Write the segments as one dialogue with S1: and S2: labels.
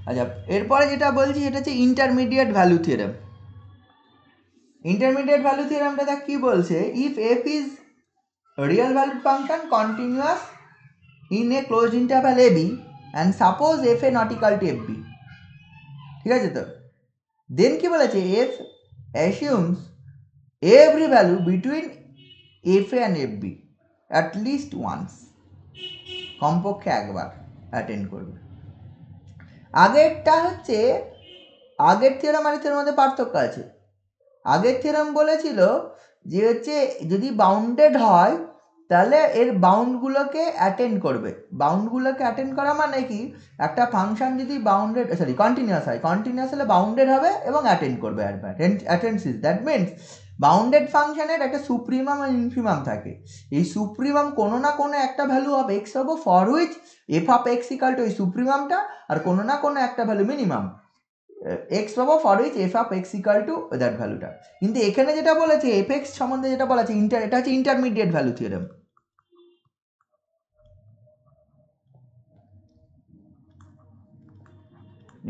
S1: আচ্ছা, এরপরে যেটা বলছি সেটা হচ্ছে intermediate value theorem. Intermediate value থিওরেমটা দেখ কি বলছে, if f is real valued function continuous in a closed interval A b and suppose f A not equal to F b, ঠিক আছে? তো দেন কি বলেছে, f assumes every value between F A and F b at least once, কমপক্ষে একবার attend করবে। আগেরটা হচ্ছে, আগের থিওরাম আর থিওরামের মধ্যে পার্থক্য আছে। আগের থিওরাম বলেছিল যে হচ্ছে যদি বাউন্ডেড হয় তাহলে এর বাউন্ডগুলোকে অ্যাটেন্ড করবে। বাউন্ডগুলোকে অ্যাটেন্ড করা মানে কি, একটা ফাংশন যদি বাউন্ডেড কন্টিনিউয়াস হয়, কন্টিনিউয়াস হলে বাউন্ডেড হবে এবং অ্যাটেন্ড করবে। অ্যাটেন্সিস দ্যাট মিনস বাউন্ডেড ফাংশনের একটা সুপ্রিমাম আর ইনফিমাম থাকে। এই সুপ্রিমাম কোনো না কোনো একটা ভ্যালু অফ এক্স হবে for which F of x equal two এই সুপ্রিমামটা, আর কোনো না কোনো একটা ভ্যালু মিনিমাম এক্স পাবো for which F of x equal to that ভ্যালুটা। কিন্তু এখানে যেটা বলেছে এফ এক্স সম্বন্ধে যেটা বলা আছে এটা হচ্ছে intermediate value theorem.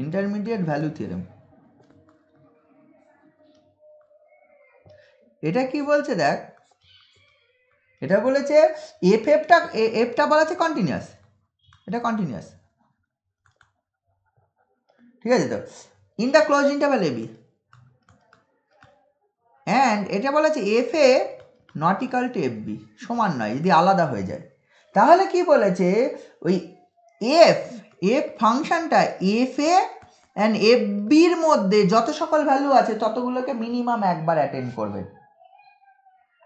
S1: Intermediate value theorem এটা কি বলছে দেখ, এটা বলেছে এফটা বলা আছে কন্টিনিউয়াস, এটা কন্টিনিউয়াস, ঠিক আছে? তো in the close interval AB and এটা বলা আছে F A not equal to F B, সমান নয় যদি আলাদা হয়ে যায়। তাহলে কি বলেছে, ওই এফ এফ ফাংশনটা এফ এ অ্যান্ড এফ বির মধ্যে যত সকল ভ্যালু আছে ততগুলোকে মিনিমাম একবার অ্যাটেন্ড করবে।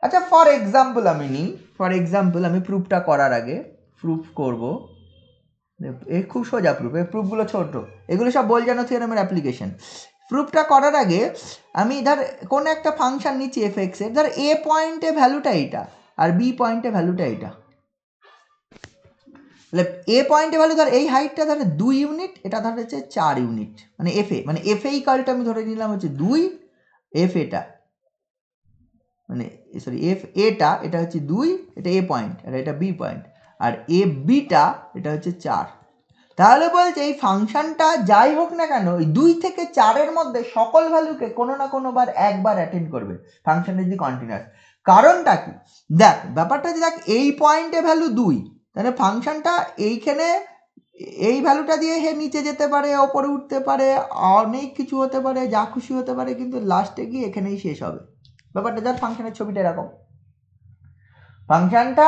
S1: আচ্ছা, ফর এক্সাম্পল আমি নিই, ফর এক্সাম্পল আমি প্রুফটা করার আগে প্রুফ করব, এ খুব সোজা প্রুফ, এই প্রুফগুলো ছোট, এগুলো সব বোলজানো থিওরেমের অ্যাপ্লিকেশন। প্রুফটা করার আগে আমি ধর কোনো একটা ফাংশন নিচ্ছি এফ এক্স এর, ধর এ পয়েন্টে ভ্যালুটা এইটা আর বি পয়েন্টে ভ্যালুটা এইটা, তাহলে এ পয়েন্টে ভ্যালু ধর এই হাইটটা ধর 2 ইউনিট, এটা ধর হচ্ছে 4 ইউনিট, মানে এফ এ ইকালটা আমি ধরে নিলাম হচ্ছে 2, এফ এটা মানে এফ এটা এটা হচ্ছে 2, এটা এ পয়েন্ট আর এটা বি পয়েন্ট, আর এ বিটা এটা হচ্ছে 4। তাহলে বলছে এই ফাংশনটা যাই হোক না কেন ওই 2 থেকে 4-এর মধ্যে সকল ভ্যালুকে কোনো না কোনো বার একবার অ্যাটেন্ড করবে, ফাংশনটা যদি কন্টিনিউয়াস। কারণটা কি দেখ, ব্যাপারটা যে দেখ এই পয়েন্টে ভ্যালু 2, তাহলে ফাংশনটা এইখানে এই ভ্যালুটা দিয়ে হে নিচে যেতে পারে, ওপরে উঠতে পারে, অনেক কিছু হতে পারে, যা খুশি হতে পারে, কিন্তু লাস্টে গিয়ে এখানেই শেষ হবে। ব্যাপারটা যার ফাংশনের ছবিটা এরকম, ফাংশনটা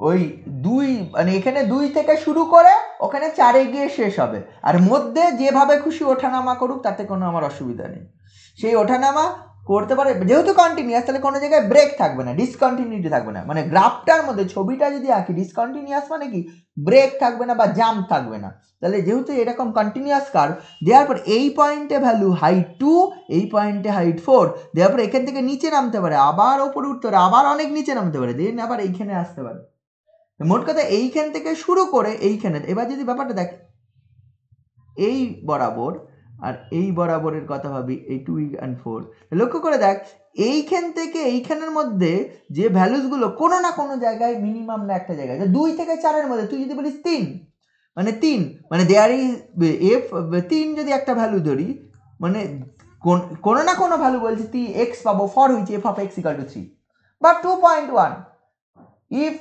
S1: ওই 2 মানে এখানে 2 থেকে শুরু করে ওখানে 4-এ গিয়ে শেষ হবে, আর মধ্যে যেভাবে খুশি ওঠানামা করুক তাতে কোনো আমার অসুবিধা নেই। সেই ওঠানামা করতে পারে, যেহেতু কন্টিনিউয়াস তাহলে কোনো জায়গায় ব্রেক থাকবে না, ডিসকন্টিনিউটি থাকবে না। মানে গ্রাফটার মধ্যে ছবিটা যদি আঁকি ডিসকন্টিনিউয়াস মানে কি, ব্রেক থাকবে না বা জাম্প থাকবে না। তাহলে যেহেতু এরকম কন্টিনিউয়াস কার্ভ দেওয়ার পর এই পয়েন্টে ভ্যালু হাইট 2, এই পয়েন্টে হাইট 4 দেওয়ার পর এখান থেকে নিচে নামতে পারে, আবার ওপরে উঠতে পারে, আবার অনেক নিচে নামতে পারে, দেন আবার এইখানে আসতে পারে। মোট কথা এইখান থেকে শুরু করে এইখানে, এবার যদি ব্যাপারটা দেখ এই বরাবর আর এই বরাবরের কথা ভাবি, এই 2 and 4, লক্ষ্য করে দেখ এইখান থেকে এইখানের মধ্যে যে ভ্যালুসগুলো কোনো না কোনো জায়গায় মিনিমাম না একটা জায়গায়, 2 থেকে 4-এর মধ্যে তুই যদি বলিস 3, মানে 3 মানে দেয়ার ইজ এফ 3 যদি একটা ভ্যালু ধরি, মানে কোনো না কোনো ভ্যালু বলছি তুই এক্স পাবো for which F of x equal two 3 বা 2.1, if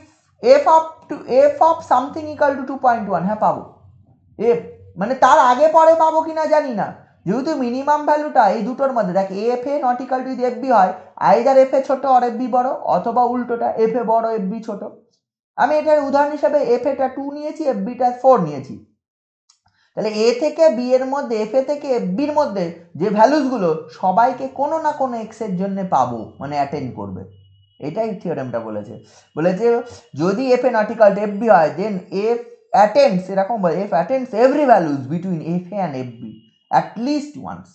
S1: F of something equal to 2.1, হ্যাঁ পাবো। এফ মানে তার আগে পরে পাবো কিনা জানি না, যেহেতু মিনিমাম ভ্যালুটা এই দুটোর মধ্যে দেখ F A not equal to যদি এফ বি হয়, আইদার এফ এ ছোট আর এফ বি বড়, অথবা উল্টোটা এফ এ বড় এফ বি ছোট। আমি এটার উদাহরণ হিসেবে এফ এটা 2 নিয়েছি, এফ বিটা 4 নিয়েছি। তাহলে এ থেকে বি এর মধ্যে, এফ এ থেকে এফ বির মধ্যে যে ভ্যালুসগুলো সবাইকে কোনো না কোনো এক্স এর জন্য পাবো, মানে অ্যাটেন্ড করবে। এটাই থিওরেমটা বলেছে। বলেছে যদি F A not equal to F B হয়, দেন এফ অ্যাটেন্ডস, এরকম বলে, f attends every values between F A and F b at least once.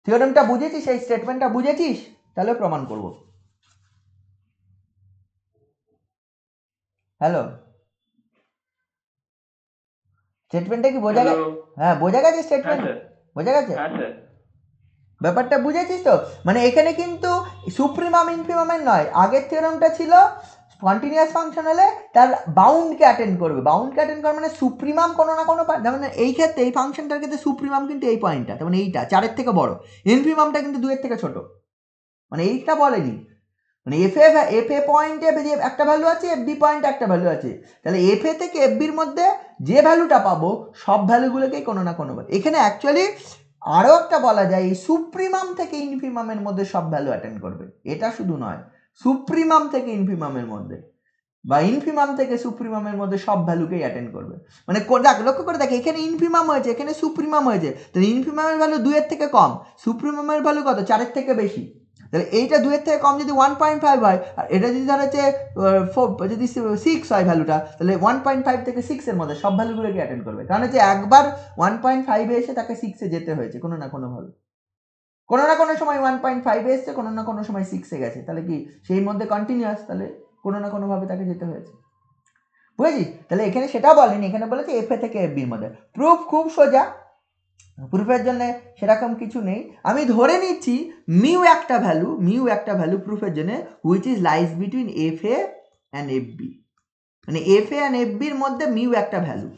S1: থিওরেমটা বুঝেছিস, এই স্টেটমেন্টটা বুঝেছিস? তাহলে প্রমাণ করব। হ্যালো, স্টেটমেন্টটা কি বোঝা গেছে? হ্যাঁ বোঝা গেছে স্টেটমেন্ট, বোঝা গেছে ব্যাপারটা, বুঝেছিস তো? মানে এখানে কিন্তু সুপ্রিমাম ইনফিমামের নয়, আগের থিওরেমটা ছিল কন্টিনিউয়াস ফাংশন হলে তার বাউন্ডকে অ্যাটেন্ড করবে, বাউন্ডকে অ্যাটেন্ড করবে মানে সুপ্রিমাম কোনো না কোনো যেমন এই ক্ষেত্রে এই ফাংশনটার ক্ষেত্রে সুপ্রিমাম কিন্তু এই পয়েন্টটা, তেমন এইটা 4-এর থেকে বড়, ইনফিমামটা কিন্তু 2-এর থেকে ছোট, মানে এইটা বলেনি, মানে এফ এ পয়েন্টে যে একটা ভ্যালু আছে, এফ বি পয়েন্টে একটা ভ্যালু আছে, তাহলে এফ এ থেকে এফ বির মধ্যে যে ভ্যালুটা পাবো সব ভ্যালুগুলোকেই কোনো না কোনো এখানে অ্যাকচুয়ালি আরও একটা বলা যায় এই সুপ্রিমাম থেকে ইনফিমামের মধ্যে সব ভ্যালু অ্যাটেন্ড করবে, এটা শুধু নয়, সুপ্রিমাম থেকে ইনফিমামের মধ্যে বা ইনফিমাম থেকে সুপ্রিমামের মধ্যে সব ভ্যালুকেই অ্যাটেন্ড করবে, মানে দেখ লক্ষ্য করে দেখ এখানে ইনফিমাম হয়েছে এখানে সুপ্রিমাম হয়েছে, তাহলে ইনফিমামের ভ্যালু 2-এর থেকে কম, সুপ্রিমামের ভ্যালু কত 4-এর থেকে বেশি, তাহলে এইটা 2-এর থেকে কম যদি 1.5 হয় আর এটা যদি ধর হচ্ছে যদি 6 হয় ভ্যালুটা, তাহলে 1.5 থেকে 6-এর মধ্যে সব ভ্যালুগুলোকে অ্যাটেন্ড করবে, কারণ হচ্ছে একবার 1.5-এ এসে তাকে 6-এ যেতে হয়েছে কোনো না কোনোভাবে, কোনো না কোনো সময় 1.5-এ এসছে, কোনো না কোনো সময় 6-এ গেছে, তাহলে কি সেই মধ্যে কন্টিনিউয়াস, তাহলে কোনো না কোনোভাবে তাকে যেতে হয়েছে, বুঝেছিস? তাহলে এখানে সেটা বলেনি, এখানে বলেছে এফ এ থেকে এফ বির মধ্যে। প্রুফ খুব সোজা, প্রুফের জন্য সেরকম কিছু নেই, আমি ধরে নিচ্ছি মিউ একটা ভ্যালু প্রুফের জন্য which is lies between F A and F B, মানে এফ এ অ্যান্ড এফ বির মধ্যে মিউ একটা ভ্যালু,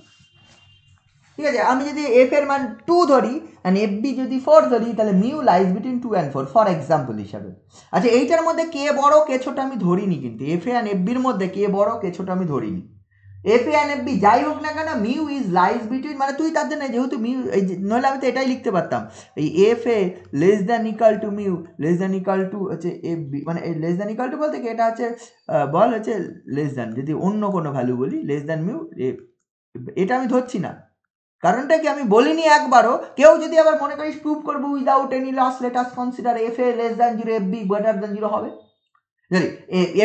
S1: ঠিক আছে? আমি যদি এফ এর মান 2 ধরি অ্যান্ড এফ বি যদি 4 ধরি, তাহলে mu lies between 2 and 4 for example হিসাবে। আচ্ছা এইটার মধ্যে কে বড় কে ছোট আমি ধরিনি, কিন্তু এফ এ অ্যান্ড এফ বির মধ্যে কে বড় কে ছোট আমি ধরিনি, f A and F b যাই হোক না কেন মিউ ইজ লাইজ বিটুইন, মানে তুই তার জন্য যেহেতু মিউ এই নইলে আমি তো এটাই লিখতে পারতাম, এই F A less than equal to mu less than equal to হচ্ছে এফ বি, মানে লেস দ্যান ইকাল টু বলতে কি এটা হচ্ছে বল হচ্ছে লেস দ্যান, যদি অন্য কোনো ভ্যালু বলি লেস দ্যান মিউ, এটা আমি ধরছি না, কারণটা কি আমি বলিনি একবারও, কেউ যদি আবার মনে করিস প্রুভ করবো without any loss let us consider F A less than 0 F B greater than 0 হবে, sorry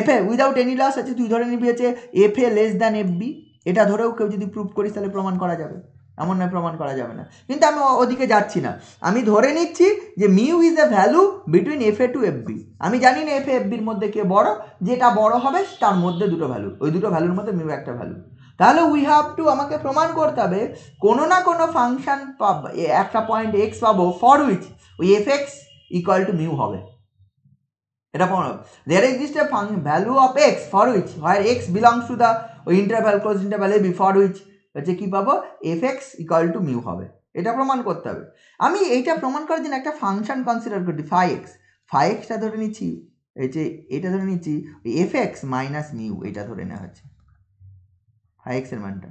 S1: F A without any loss আছে, তুই ধরে নিবি হচ্ছে F A less than F B, এটা ধরেও কেউ যদি প্রুভ করিস তাহলে প্রমাণ করা যাবে, এমন নয় প্রমাণ করা যাবে না, কিন্তু আমি ওদিকে যাচ্ছি না, আমি ধরে নিচ্ছি যে mu is a value between F A to F B, আমি জানি না এফ এ এফ বির মধ্যে কে বড়, যেটা বড় হবে তার মধ্যে দুটো ভ্যালু, ওই দুটো ভ্যালুর মধ্যে মিউ একটা ভ্যালু, তাহলে উই হ্যাভ টু আমাকে প্রমাণ করতে হবে কোনো না কোনো ফাংশন একটা পয়েন্ট এক্স পাবো ফর উইচ ওই F x equal to mu হবে, এটা প্রমাণ হবে, there exists a value of x for which where x belongs to the interval closed interval a b for which হচ্ছে কি পাবো F x equal to mu হবে, এটা প্রমাণ করতে হবে। আমি এইটা প্রমাণ করার জন্য একটা ফাংশন কনসিডার করি ফাই এক্সটা ধরে নিচ্ছি, এই যে এটা ধরে নিচ্ছি এফ এক্স মাইনাস মিউ, এটা ধরে নেওয়া হচ্ছে ফাই এক্সের মানটা,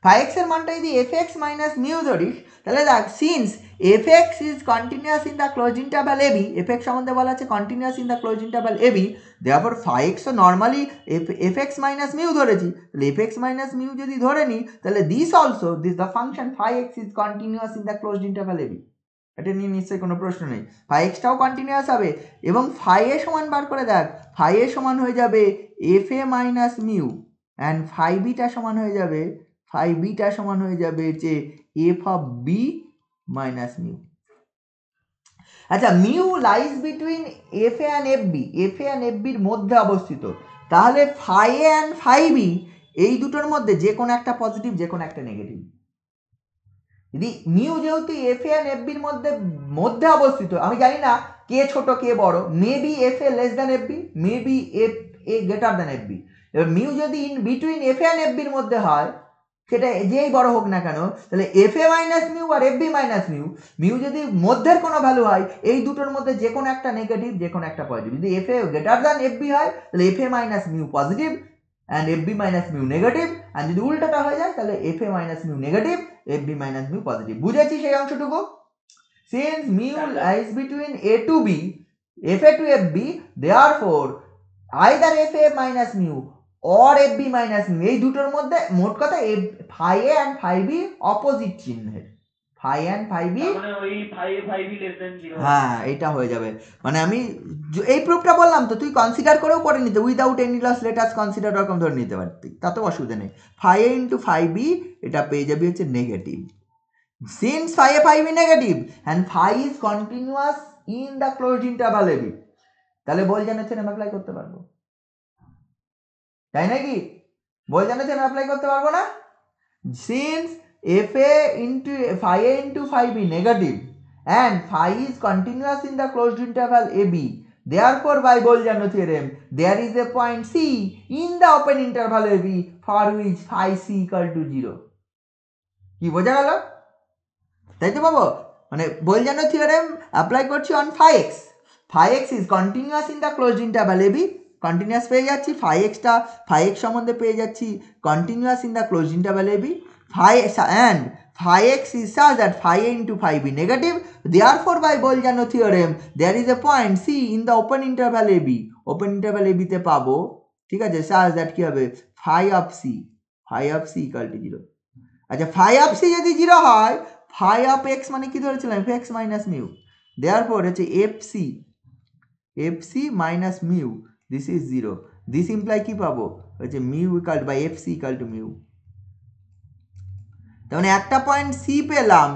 S1: ফাই এক্সের মানটা যদি এফ এক্স মাইনাস মিউ ধরিস, তাহলে দেখ since f x is continuous in the close interval A b, f x সম্বন্ধে বলা আছে continuous in the close interval A b, therefore phi এক্সও normally f x minus mu ধরেছি, তাহলে F x minus mu যদি ধরে নিই তাহলে this the function phi X is continuous in the close interval A B, এটা নিয়ে নিশ্চয়ই কোনো প্রশ্ন নেই, ফাই এক্সটাও কন্টিনিউয়াস হবে, এবং ফাই এ সমান বার করে দেখ, ফাই এ সমান হয়ে যাবে f A minus mu and phi beta সমান হয়ে যাবে ফাই বিটা সমান হয়ে যাবে যে f of b minus mu. আচ্ছা mu lies between F A and F b, F A and F বির মধ্যে অবস্থিত, তাহলে phi A and phi b এই দুটোর মধ্যে যে কোনো একটা পজিটিভ যে কোনো একটা নেগেটিভ, যদি মিউ যেহেতু এফ এ অ্যান্ড এফ বির মধ্যে অবস্থিত, আমি জানি না কে ছোট কে বড়, maybe F A less than F B, maybe F A greater than F B, এবার মিউ যদি in between F A and F বির মধ্যে হয় সেটা যেই বড় হোক না কেন, তাহলে এফ এ মাইনাস মিউ আর F B minus mu, mu যদি মধ্যের কোনো ভ্যালু হয় এই দুটোর মধ্যে যে কোনো একটা নেগেটিভ যে কোনো একটা পজিটিভ, যদি F A greater than F B হয় তাহলে F A minus mu positive and F B minus mu negative, and যদি উল্টোটা হয়ে যায় তাহলে এফ এ minus mu negative F B minus mu positive, বুঝেছি সেই অংশটুকু? Since mu lies between A to B F A to F B, therefore either F A minus mu or F B minus mu, এই দুটোর মধ্যে মোট কথা phi A and phi B opposite চিহ্নের, phi and phi B, হ্যাঁ এটা হয়ে যাবে, মানে আমি এই প্রুফটা বললাম তো তুই কনসিডার করেও করে নিতে without any loss let us consider এরকম ধরে নিতে পারতি, তাতে অসুবিধা নেই, phi A into phi B এটা পেয়ে যাবি হচ্ছে negative, since phi A phi B negative and phi is continuous in the close interval A B, তাহলে বলজানো থিওরেম অ্যাপ্লাই করতে পারবো, তাই নাকি? বলজানো থিওরেম অ্যাপ্লাই করতে পারবো না? Since F A into phi A into phi B negative and phi is continuous in the closed interval A B, Therefore, by Bolzano theorem, there is a point C in the open interval AB for which phi C equal to 0. কি বোঝা গেল? তাই তো বাবু, মানে Bolzano theorem apply করছি on phi x. Phi x is continuous in the closed interval AB. Continuous পেয়ে যাচ্ছি, phi x সম্বন্ধে পেয়ে যাচ্ছি continuous in the closed interval AB. Phi x is such that phi a into phi b negative. Therefore, by Bolzano theorem, there is a point C in the open interval AB. Open interval AB তে পাবো, ঠিক আছে, such that কি হবে, phi of C equal to 0. আচ্ছা, phi of C যদি 0 হয়, phi of x মানে কি ধরেছিলাম, fx minus mu. Therefore হচ্ছে fc minus mu, this is 0. This imply কি পাবো, হচ্ছে mu equal to by fc equal to mu. তার মানে একটা পয়েন্ট সি পেলাম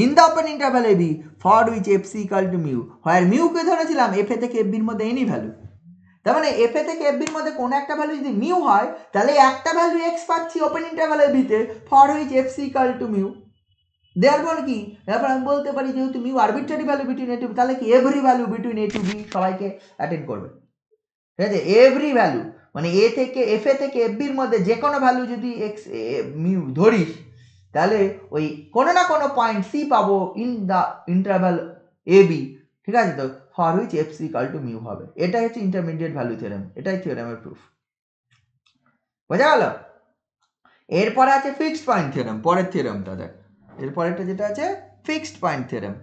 S1: in the open interval a b for which f c equal to mu, where mu কে ধরেছিলাম f এ থেকে এফ বির মধ্যে এনি ভ্যালু। তার মানে এফ এ থেকে এফ বির মধ্যে কোনো একটা ভ্যালু যদি মিউ হয়, তাহলে একটা ভ্যালু এক্স পাচ্ছি ওপেন ইন্টারভ্যাল এবিতে for which f c equal to mu. Therefore কি, তারপর আমি বলতে পারি যেহেতু mu arbitrary value between A to b, তাহলে কি every value between A to b সবাইকে অ্যাটেন্ড করবে, ঠিক আছে। এভরি ভ্যালু মানে এ থেকে এফ এ থেকে এফ বির মধ্যে যে কোনো ভ্যালু যদি এক্স মিউ ধরিস, তাহলে ওই কোনো না কোনো পয়েন্ট সি পাবো in the interval A B, ঠিক আছে তো, for which F C equal to mu হবে। এটাই হচ্ছে ইন্টারমিডিয়েট ভ্যালু থিওরেম, এটাই থিওরেমের প্রুফ। বোঝা গেল? এরপরে আছে ফিক্সড পয়েন্ট থিওরেম, পরের থিওরেমটা দেখ, এরপরেরটা যেটা আছে fixed point theorem.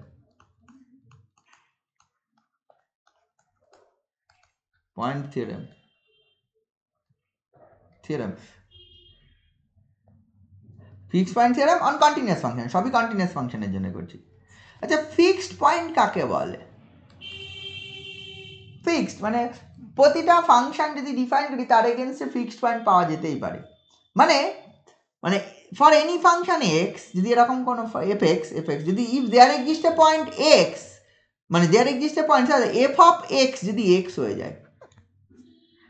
S1: Point theorem fixed point theorem on continuous function, সবই কন্টিনিউয়াস ফাংশনের জন্য করছি। আচ্ছা, ফিক্সড পয়েন্ট কাকে বলে? ফিক্সড মানে প্রতিটা ফাংশন যদি ডিফাইন করি তার এগেনস্টে ফিক্সড পয়েন্ট পাওয়া যেতেই পারে। মানে মানে ফর এনি ফাংশন এক্স, যদি এরকম কোনো এফ এক্স যদি if there exist a point x, মানে there exist a point f of x যদি এক্স হয়ে যায়,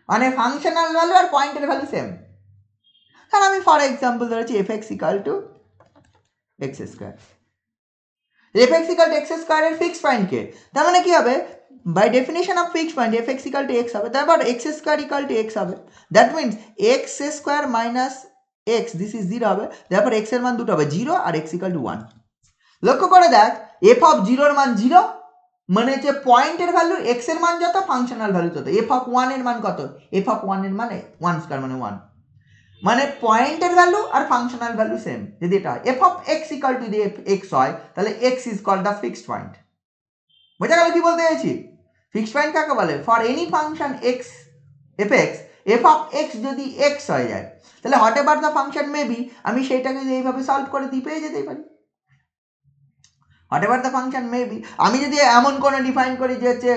S1: মানে ফাংশনাল ভ্যালু আর পয়েন্টের ভ্যালু সেম। কারণ আমি ফর এক্সাম্পল ধরেছি f x equal to x square, f x equal to x স্কোয়ারের ফিক্সড পয়েন্ট কে, তার মানে কি হবে, by definition of fixed point f x equal to x হবে, তারপর x square equal to x হবে, that means x square minus x this is 0 হবে, তারপর এক্স এর মান দুটো হবে 0 আর এক্স ইকাল টু 1। লক্ষ্য করে দেখ, এফ অফ 0 এর মান 0, মানে হচ্ছে পয়েন্টের ভ্যালু এক্স এর মান যত ফাংশনাল ভ্যালু তত। এফ অফ 1 এর মান কত, এফ অফ 1 এর মানে 1 স্কোয়ার মানে 1, মানে পয়েন্টের ভ্যালু আর ফাংশনাল ভ্যালু সেম। যদি এটা হয় F of x equal to যদি এক্স হয়, তাহলে X is called the fixed point. বোঝা গেল কি বলতে চাইছি? ফিক্সড পয়েন্ট কাকে বলে? For any function X F X, F of x যদি এক্স হয়ে যায়, তাহলে whatever the function may be, আমি সেইটাকে যদি এইভাবে সলভ করে দিই পেয়ে যেতেই পারি। What ever the function may be, আমি যদি এমন কোনো ডিফাইন করি যে হচ্ছে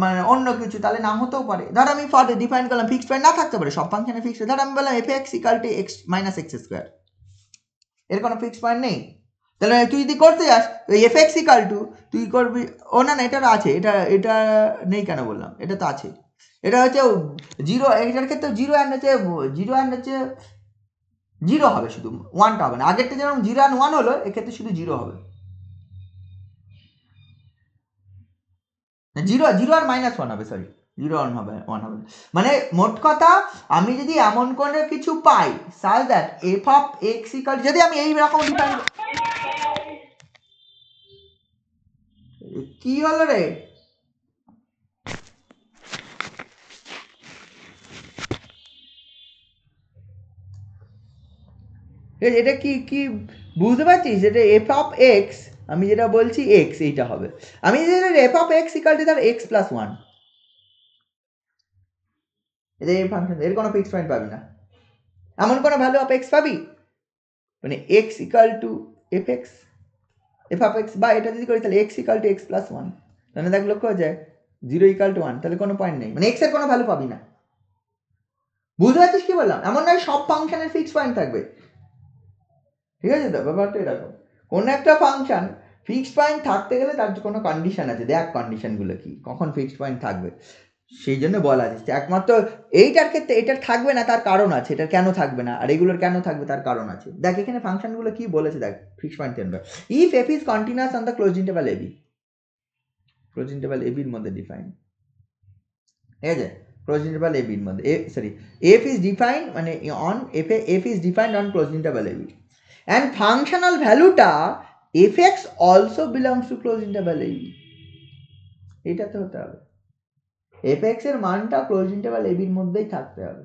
S1: মানে অন্য কিছু, তাহলে নাম হতেও পারে। ধর আমি ফর ডিফাইন করলাম ফিক্সড পয়েন্ট না থাকতে পারে, সব ফাংশনে ফিক্সড। ধর আমি বললাম F x equal to x minus x square, এর কোনো ফিক্সড পয়েন্ট নেই। তাহলে তুই যদি করতে যাস ওই এফ এক্স ইকাল টু, তুই করবি, ও না না এটা আছে, এটা নেই কেন বললাম, এটা তো আছে। এটা হচ্ছে 0, এটার ক্ষেত্রে 0 অ্যান্ড হচ্ছে 0 হবে, শুধু 1টা হবে না। আগেরটা যেমন 0 অ্যান্ড 1 হলো, এক্ষেত্রে শুধু 0 হবে, 0 আর মাইনাস 1 হবে, সরি 0 1 হবে, 1 হবে। মানে মোট কথা, আমি যদি এমন কোনো কিছু পাই such that f of x equal, যদি আমি এই রকম ডিফাইন, কি হলো রে, এটা কি কি বুঝতে পারছিস? এটা এফ অফ এক্স, আমি যেটা বলছি এক্স এইটা হবে, আমি যদি F of x equal two তার এক্স প্লাস 1, এটা এই ফাংশন, এর কোনো ফিক্সড পয়েন্ট পাবি না। এমন কোনো ভ্যালু অফ এক্স পাবি, মানে x equal to F X, F of x, বা এটা যদি করি তাহলে x equal to x plus 1, তাহলে দেখ লক্ষ্য হয়ে যায় 0 ইকাল টু 1, তাহলে কোনো পয়েন্ট নেই, মানে এক্স এর কোনো ভ্যালু পাবি না। বুঝতে পারছিস কি বললাম? এমন নয় সব ফাংশনের ফিক্সড পয়েন্ট থাকবে, ঠিক আছে তো, ব্যাপারটা এরকম। কোন একটা ফাংশন ফিক্সড পয়েন্ট থাকতে গেলে তার কোনো কন্ডিশন আছে, দেখ কন্ডিশনগুলো কি, কখন ফিক্সড পয়েন্ট থাকবে, সেই জন্য বলা যাচ্ছে। একমাত্র এইটার ক্ষেত্রে এটার থাকবে না, তার কারণ আছে, এটার কেন থাকবে না, আর এগুলোর কেন থাকবে তার কারণ আছে। দেখ এখানে ফাংশনগুলো কি বলেছে, দেখ ফিক্সড পয়েন্ট কেনবে, if f is continuous on the close interval a b, close interval এবির মধ্যে ডিফাইন, ঠিক আছে, ক্লোজ ইন্টারভাল এ বির মধ্যে সরি এফ ইজ ডিফাইন্ড মানে on f is defined on close interval A b and functional ভ্যালুটা f x also belongs to close interval A b. এটাতে হতে হবে, এফ এক্স এর মানটা ক্লোজ ইন্টারভাল এ বির মধ্যেই থাকতে হবে।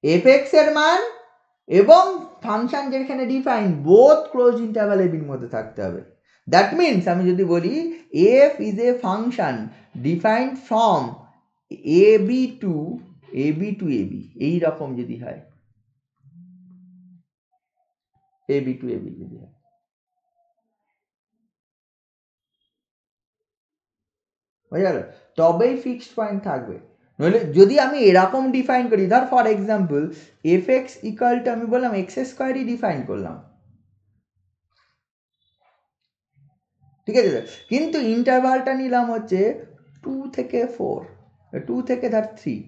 S1: এফ এক্স এর মান এবং ফাংশন যেখানে ডিফাইন বোথ ক্লোজ ইন্টারভাল এ বির মধ্যে থাকতে হবে। দ্যাট মিনস আমি যদি বলি F is a function defined from A B to A B এইরকম যদি হয়, এ বি যদি হয়, বুঝা গেল, তবেই ফিক্সড পয়েন্ট থাকবে। নইলে যদি আমি এরকম ডিফাইন করি, ধর for example F x equal two আমি বললাম এক্স স্কোয়ারই ডিফাইন করলাম, ঠিক আছে, কিন্তু ইন্টারভালটা নিলাম হচ্ছে 2 থেকে 4, 2 থেকে ধর 3,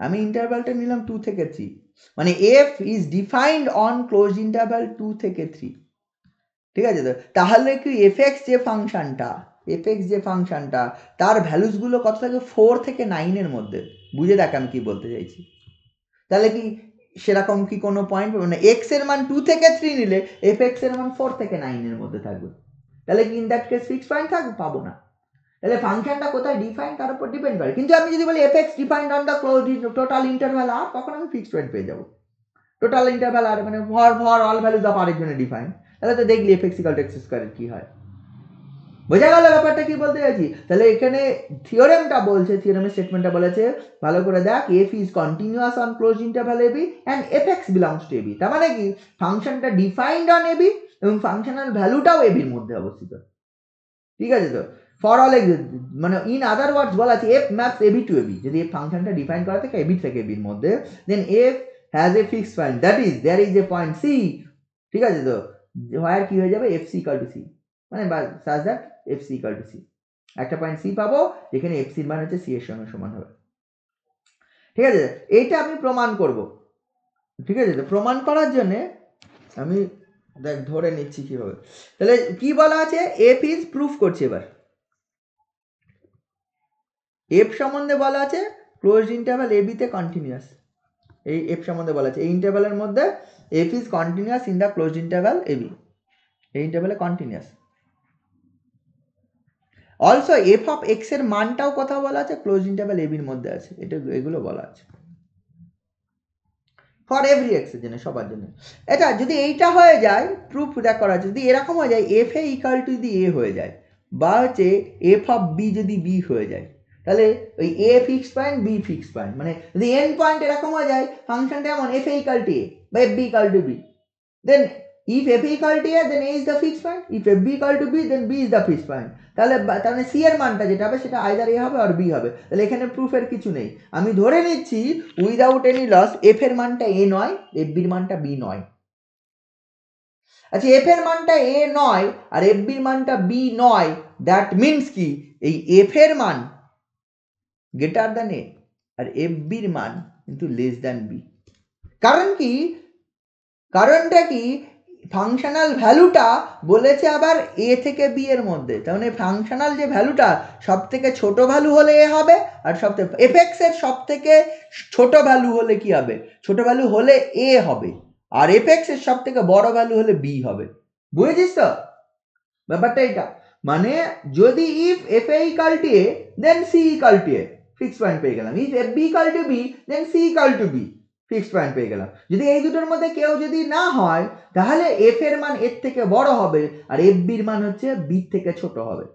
S1: আমি ইন্টারভালটা নিলাম 2 থেকে 3, মানে F is defined on close interval 2 থেকে 3, ঠিক আছে। তো তাহলে কি এফ এক্স যে ফাংশনটা তার ভ্যালুসগুলো কত থাকে, 4 থেকে 9 মধ্যে। বুঝে দেখ আমি কি বলতে চাইছি। তাহলে কি সেরকম কি কোনো পয়েন্ট পাবো না, এক্স এর মান 2 থেকে 3 নিলে এফ এক্স এর মান 4 থেকে 9 মধ্যে থাকবে, তাহলে কি in that case fixed point থাকবে, পাবো না। তাহলে ফাংশনটা কোথায় ডিফাইন তার উপর ডিপেন্ড করে। কিন্তু আমি যদি বলি f x defined on the close total interval R, তখন আমি ফিক্সড পয়েন্ট পেয়ে যাবো। টোটাল ইন্টারভ্যাল আর মানে for all values of R এর জন্য ডিফাইন, তাহলে তো দেখলি f x equal to x স্কয়ারের কি হয়। বোঝা গেল ব্যাপারটা কি বলতে চাইছি? তাহলে এখানে থিওরেমটা বলছে, থিওরেমের স্টেটমেন্টটা বলেছে ভালো করে দেখ, f is continuous on closed interval A b and f x belongs to A b. তার মানে কি ফাংশনটা ডিফাইন্ড অন এ বি এবং ফাংশনাল ভ্যালুটাও এ বির মধ্যে অবস্থিত, ঠিক আছে। তো ফর অল মানে ইন আদার ওয়ার্ডস বলা আছে f maps a B to A b, যদি এই ফাংশনটা ডিফাইন করা থাকে এ বি থেকে এ বির মধ্যে, then f has a fixed point, that is there is a point c, ঠিক আছে। তো হোয়ার কি হয়ে যাবে, f C equal to c, মানে such that f C equal to c, একটা পয়েন্ট সি পাবো যেখানে এফ সির মান হচ্ছে সি এর সঙ্গে সমান হবে, ঠিক আছে। এইটা আমি প্রমাণ করব, ঠিক আছে। তো প্রমাণ করার জন্য আমি দেখ ধরে নিচ্ছি কিভাবে। তাহলে কি বলা আছে, এফ ইজ প্রুফ করছি এবার, এফ সম্বন্ধে বলা আছে ক্লোজড ইন্টারভাল এ বিতে কন্টিনিউয়াস, এই এফ সম্বন্ধে বলা আছে এই ইন্টারভালের মধ্যে f is continuous in the closed interval A b, এই ইন্টারভালে continuous. Also f of x এর মানটাও কথা বলা আছে ক্লোজ ইন্টারভাল এ বির মধ্যে আছে, এটা এগুলো বলা আছে ফর এভরি এক্স এর জন্য, সবার জন্য। এটা যদি এইটা হয়ে যায় প্রুফ দেখ করা আছে, যদি এরকম হয়ে যায় এফ এ ইকুয়াল টু যদি এ হয়ে যায়, বা হচ্ছে এফ অফ বি যদি বি হয়ে যায়, তাহলে ওই a fix point b fix point, মানে যদি এন পয়েন্ট এরকম হয়ে যায় ফাংশনটা এমন f a equal to a বা f b equal to b, then if f equal to a then a is the fixed point, if f b equal to b then b is the fixed point, তাহলে তার মানে c এর মানটা যেটা হবে সেটা either a হবে আর b হবে। তাহলে এখানে প্রুফের কিছু নেই, আমি ধরে নিচ্ছি উইদাউট এনি লস f এর মানটা a নয়, f b এর মানটা b নয়। আচ্ছা f এর মানটা a নয় আর f b এর মানটা b নয়, দ্যাট মিনস কি এই f এর মান গ্রেটার দ্যান a আর f b এর মান কিন্তু লেস দ্যান b। কারণ কি, কারণটা কি, ফাংশনাল ভ্যালুটা বলেছে আবার এ থেকে বি এর মধ্যে, তার মানে ফাংশনাল যে ভ্যালুটা সব থেকে ছোট ভ্যালু হলে এ হবে, আর সব থেকে এফ এক্স এর সব থেকে ছোট ভ্যালু হলে কি হবে, ছোট ভ্যালু হলে এ হবে, আর এফ এক্স এর সব থেকে বড় ভ্যালু হলে বি হবে। বুঝেছিস তো ব্যাপারটা এটা, মানে যদি if f a equal to a then c equal to a, fixed point পেয়ে গেলাম। If f b equal to b then c equal to b, fixed point পেয়ে গেলাম। যদি এই দুটোর মধ্যে কেউ যদি না হয় তাহলে এফ এর মান এর থেকে বড় হবে আর এফ বির মান হচ্ছে বি থেকে ছোট হবে।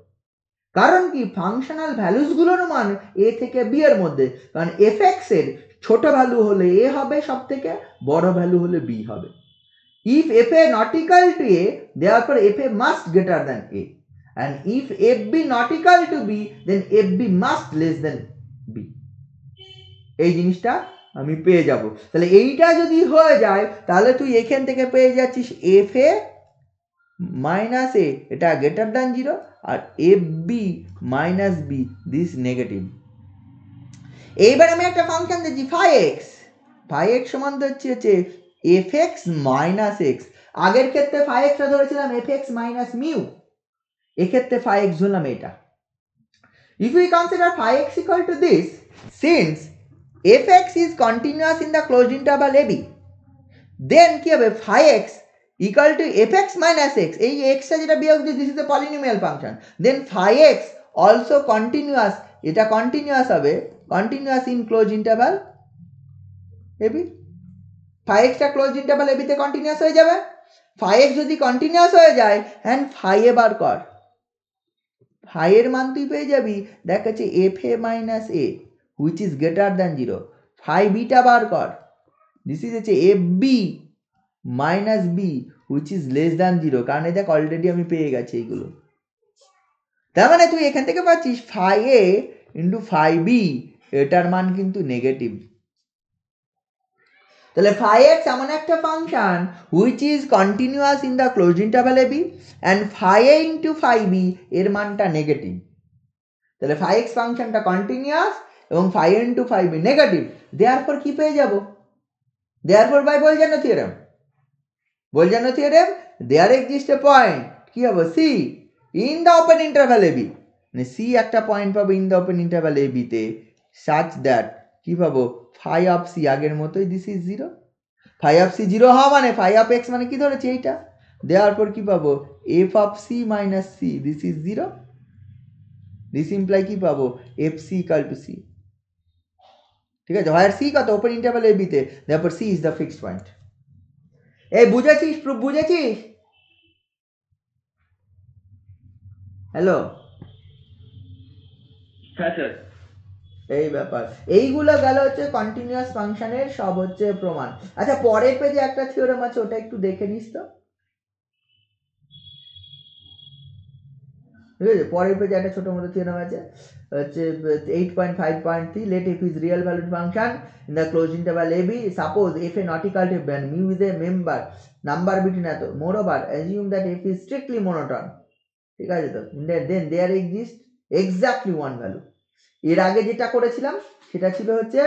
S1: কারণ কি ফাংশনাল ভ্যালুস গুলোর মান এ থেকে বি এর মধ্যে, কারণ এফ এক্স এর ছোট ভ্যালু হলে এ হবে, সব থেকে বড় ভ্যালু হলে বি হবে। If f a not equal to a, therefore f a must greater than a, and if f b not equal to b, then f b must less than b. এই জিনিসটা আমি পেয়ে যাব। তাহলে এইটা যদি হয়ে যায় তাহলে তুই এখান থেকে পেয়ে যাচ্ছিস এফ এ মাইনাস এ এটা গ্রেটার দ্যান 0 আর F B minus b this negative. এইবার আমি একটা ফাংশন দিচ্ছি ফাই এক্স সমান হচ্ছে এফ এক্স মাইনাস এক্স। আগের ক্ষেত্রে ফাই এক্সটা ধরেছিলাম এফ এক্স মাইনাস মিউ, এক্ষেত্রে ফাই এক্স ধরলাম এটা। If we consider phi x equal to this, since fx is continuous in the closed interval ab, then কি হবে phi x equal to fx minus x, এই x টা যেটা বিয়োগ দিই, this is a polynomial function, then phi x also continuous, এটা continuous হবে, continuous in closed interval ab, phi x টা closed interval ab তে continuous হয়ে যাবে। phi x যদি continuous হয়ে যায় and phi a বার কর, phi এর মান তুই পেয়ে যাবি, দেখ হচ্ছে fa minus a which is greater than 0, phi b টা বার কর, this is হচ্ছে fb minus b which is less than 0, কারণ এই দেখ অলরেডি আমি পেয়ে গেছি এইগুলো। তার মানে তুই এখান থেকে পাচ্ছিস phi a into phi b, এটার মান কিন্তু নেগেটিভ। তাহলে phi x এমন একটা function which is continuous in the closed interval ab and phi a into phi b এর মানটা নেগেটিভ। তাহলে phi x ফাংশনটা কন্টিনিউয়াস এবং phi a into phi b negative, therefore কি পেয়ে যাব, therefore by Bolzano theorem, Bolzano theorem there exist a point কি হবে c in the open interval ab, মানে c একটা পয়েন্ট পাবো in the open interval ab তে such that কি পাবো phi of c আগের মতোই this is 0, phi of c 0 হওয়া মানে phi of x মানে কি ধরেছি এইটা, দেওয়ার পর কি পাবো f of c minus c this is 0, this imply কি পাবো fc equal to c, ঠিক আছে, where c কত ওপেন ইন্টারভ্যাল ab তে, therefore c is the fixed point। এই বুঝেছিস, প্রুফ বুঝেছিস? হ্যালো,
S2: হ্যাঁ স্যার।
S1: এই ব্যাপার, এইগুলো গেল হচ্ছে কন্টিনিউয়াস ফাংশনের সব হচ্ছে প্রমাণ। আচ্ছা পরের পেজে একটা থিওরেম আছে, ওটা একটু দেখে নিস তো, ঠিক আছে, পরের পেজে একটা ছোট মতো থিওরেম আছে, হচ্ছে 8.5.3, let f is real valued function in the closed interval ab, suppose f a not equal to f and mu is a number between এত, moreover assume that f is strictly monotone, ঠিক আছে, তো then there exists exactly one value। এর আগে যেটা করেছিলাম সেটা ছিল হচ্ছে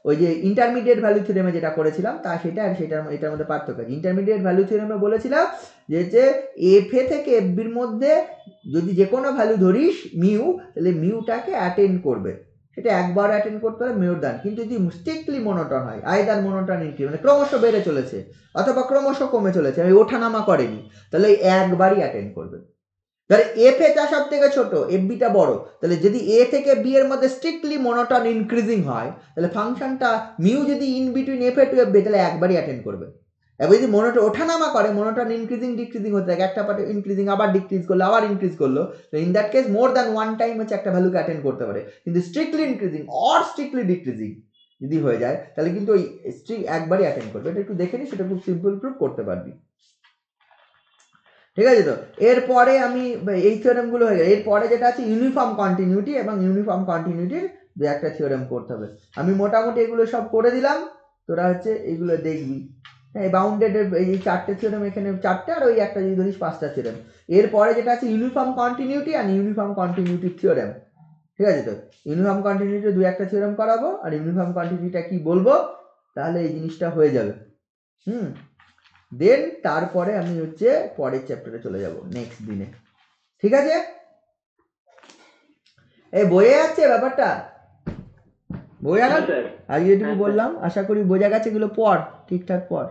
S1: ওই যে ইন্টারমিডিয়েট ভ্যালু থিওরেমে যেটা করেছিলাম তা সেটা আর সেটার এটার মধ্যে পার্থক্য আছে। ইন্টারমিডিয়েট ভ্যালু থিওরেমে বলেছিলাম যে এফ এ থেকে এফ বির মধ্যে যদি যে কোনো ভ্যালু ধরিস মিউ, তাহলে মিউটাকে অ্যাটেন্ড করবে, সেটা একবার অ্যাটেন্ড করতে হবে মিউর দান, কিন্তু যদি স্ট্রিক্টলি মনোটন হয়, আইদার মনোটন ইনক্রিজ মানে ক্রমশ বেড়ে চলেছে অথবা ক্রমশ কমে চলেছে, আমি ওঠানামা করেনি, তাহলে একবারই অ্যাটেন্ড করবে। তাহলে এফ এটা সব থেকে ছোট, এফ বিটা বড়, তাহলে যদি এ থেকে বি এর মধ্যে স্ট্রিক্টলি মনোটন ইনক্রিজিং হয়, তাহলে ফাংশনটা মিউ যদি in between F A to F b, তাহলে একবারই অ্যাটেন্ড করবে। এবার যদি মনোটন ওঠানামা করে, মনোটন ইনক্রিজিং ডিক্রিজিং হতে থাকে, একটা পার্টে ইনক্রিজিং আবার ডিক্রিজ করলো আবার ইনক্রিজ করলো, তো in that case more than one time হচ্ছে একটা ভ্যালুকে অ্যাটেন্ড করতে পারে। কিন্তু strictly increasing or strictly decreasing যদি হয়ে যায়, তাহলে কিন্তু ওই একবারই অ্যাটেন্ড করবে। এটা একটু দেখে নি, সেটা খুব সিম্পল প্রুফ করতে পারবি, ঠিক আছে। তো এরপরে আমি এই থিওরেমগুলো হয়ে গেল, এরপরে যেটা আছে ইউনিফর্ম কন্টিনিউটি, এবং ইউনিফর্ম কন্টিনিউটির দু একটা থিওরেম করতে হবে। আমি মোটামুটি এগুলো সব করে দিলাম, তোরা হচ্ছে এগুলো দেখবি। হ্যাঁ, বাউন্ডেড এই চারটে থিওরেম এখানে চারটে, আর ওই একটা যদি ধরিস পাঁচটা থিওরেম। এরপরে যেটা আছে ইউনিফর্ম কন্টিনিউটি আর ইউনিফর্ম কন্টিনিউটি থিওরেম, ঠিক আছে। তো ইউনিফর্ম কন্টিনিউটি দু একটা থিওরেম করাবো, আর ইউনিফর্ম কন্টিনিউটিটা কি বলবো, তাহলে এই জিনিসটা হয়ে যাবে। দেন তারপরে আমি হচ্ছে পরের চ্যাপ্টারে চলে যাব নেক্সট দিনে, ঠিক আছে। এই বোঝা যাচ্ছে ব্যাপারটা, বোঝা গেল? আজকে যেটুকু বললাম আশা করি বোঝা গেছে, এগুলো পড় ঠিকঠাক পড়।